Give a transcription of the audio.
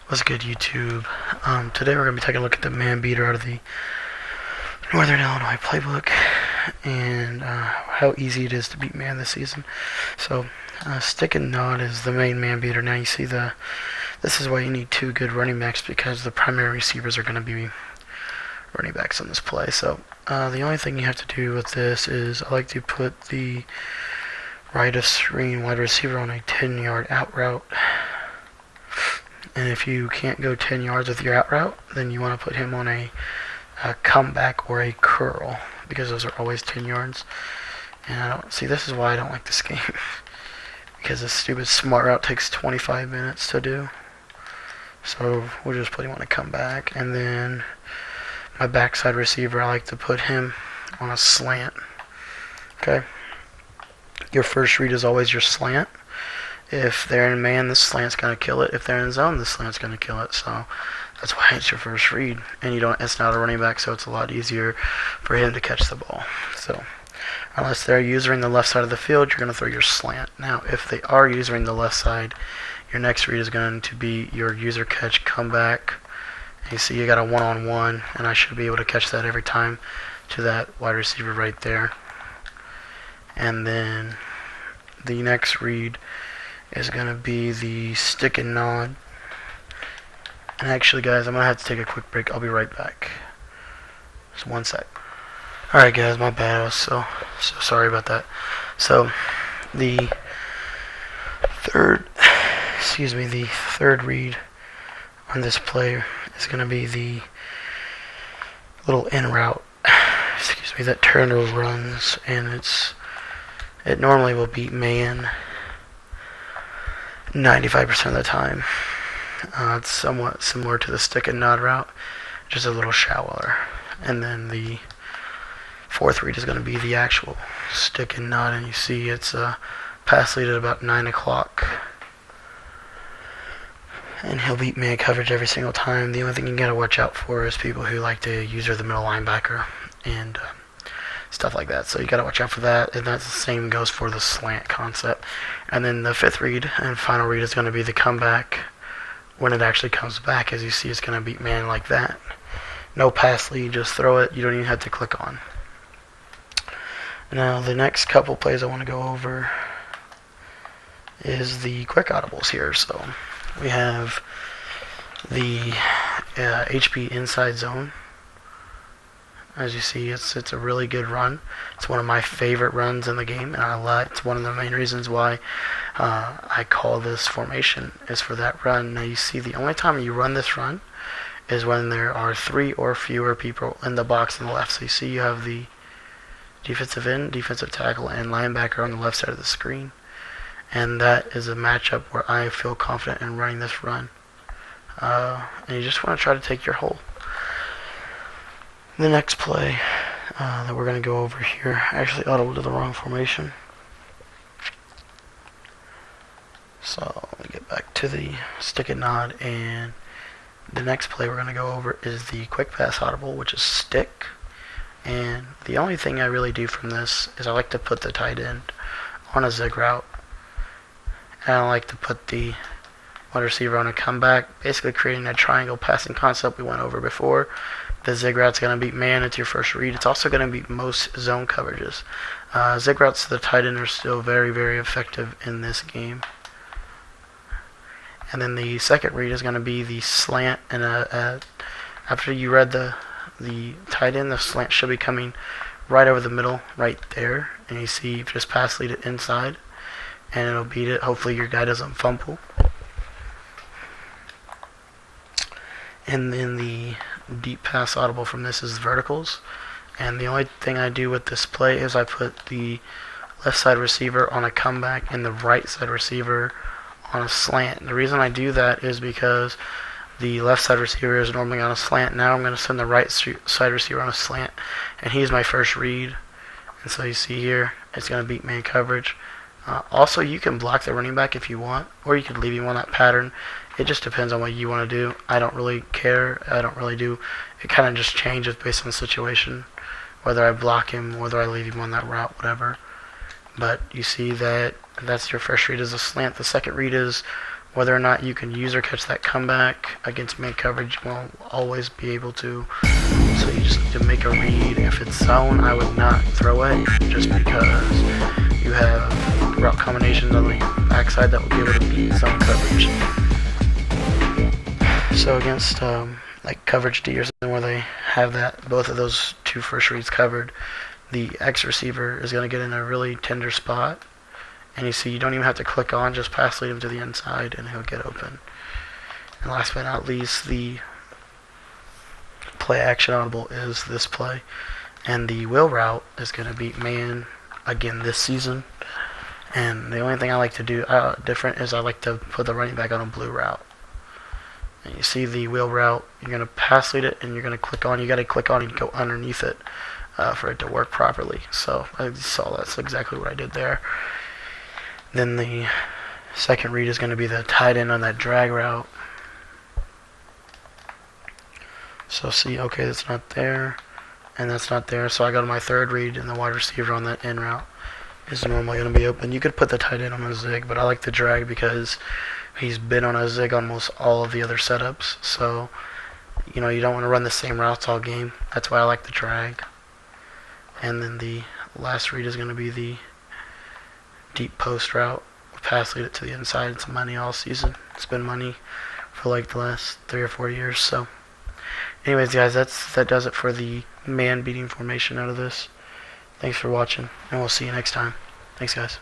What's good, YouTube? Today we're going to be taking a look at the man beater out of the Northern Illinois playbook and how easy it is to beat man this season. So, stick and nod is the main man beater. Now you see this is why you need two good running backs, because the primary receivers are going to be running backs on this play. So, the only thing you have to do with this is I like to put the right of screen wide receiver on a 10-yard out route. And if you can't go 10 yards with your out route, then you want to put him on a comeback or a curl, because those are always 10 yards. And this is why I don't like this game. Because this stupid smart route takes 25 minutes to do. So we'll just put him on a comeback. And then my backside receiver, I like to put him on a slant. Okay? Your first read is always your slant. If they're in man, this slant's going to kill it. If they're in zone, this slant's going to kill it. So that's why it's your first read. And it's not a running back, so it's a lot easier for him to catch the ball. So unless they're using the left side of the field, you're going to throw your slant. Now, if they are using the left side, your next read is going to be your user catch comeback. And you see you got a one-on-one, and I should be able to catch that every time to that wide receiver right there. And then the next read is going to be the stick and nod. And actually, guys, I'm going to have to take a quick break. I'll be right back. Just one sec. Alright, guys, my bad. I was so sorry about that. So, the third read on this play is going to be the little in route, that Turner runs, and it normally will beat man 95% of the time. It's somewhat similar to the stick and nod route, just a little shallower. And then the fourth read is going to be the actual stick and nod, and you see it's pass lead at about 9 o'clock. And he'll beat man coverage every single time. The only thing you got to watch out for is people who like to use the middle linebacker and stuff like that. So you got to watch out for that, and that's the same goes for the slant concept. And then the fifth read and final read is going to be the comeback. When it actually comes back, as you see, it's going to beat man like that. No pass lead, just throw it. You don't even have to click on. Now, the next couple plays I want to go over is the quick audibles here. So we have the HP inside zone. As you see, it's a really good run. It's one of my favorite runs in the game, and it's one of the main reasons why I call this formation is for that run. Now you see, the only time you run this run is when there are 3 or fewer people in the box on the left. So you see you have the defensive end, defensive tackle, and linebacker on the left side of the screen. And that is a matchup where I feel confident in running this run. And you just want to try to take your hole. The next play that we're going to go over here, I actually audibled to the wrong formation. So let me get back to the stick and nod, and the next play we're going to go over is the quick pass audible, which is stick. And the only thing I really do from this is I like to put the tight end on a zig route, and I like to put the wide receiver on a comeback, basically creating that triangle passing concept we went over before. The zig route's going to beat man. It's your first read. It's also going to beat most zone coverages. Zig routes to the tight end are still very, very effective in this game. And then the second read is going to be the slant. And after you read the tight end, the slant should be coming right over the middle, right there. And you see, you just pass lead it inside, and it'll beat it. Hopefully your guy doesn't fumble. And then the deep pass audible from this is verticals. And the only thing I do with this play is I put the left side receiver on a comeback and the right side receiver on a slant. And the reason I do that is because the left side receiver is normally on a slant. Now I'm going to send the right side receiver on a slant, and he's my first read. And so you see here, it's going to beat man coverage. Also, you can block the running back if you want, or you could leave him on that pattern. It just depends on what you want to do. I don't really care. I don't really do. It kind of just changes based on the situation, whether I block him, whether I leave him on that route, whatever. But you see that that's your first read is a slant. The second read is whether or not you can use or catch that comeback against man coverage. You won't always be able to. So you just need to make a read. If it's zone, I would not throw it just because you have route combinations on the backside that will be able to beat zone coverage. So against like coverage D or something where they have that both of those two first reads covered, the X receiver is going to get in a really tender spot. And you see, you don't even have to click on, just pass lead him to the inside, and he'll get open. And last but not least, the play action audible is this play. And the wheel route is going to beat man again this season. And the only thing I like to do different is I like to put the running back on a blue route. And you see the wheel route, you're going to pass lead it, and you're going to click on. You got to click on and go underneath it for it to work properly. So I saw that's exactly what I did there. Then the second read is going to be the tight end on that drag route. So see, okay, that's not there, and that's not there. So I go to my third read, and the wide receiver on that in route is normally going to be open. You could put the tight end on a zig, but I like the drag because he's been on a zig on almost all of the other setups. So, you know, you don't want to run the same routes all game. That's why I like the drag. And then the last read is going to be the deep post route. Pass lead it to the inside. It's money all season. It's been money for like the last 3 or 4 years. So anyways, guys, that does it for the man beating formation out of this. Thanks for watching, and we'll see you next time. Thanks, guys.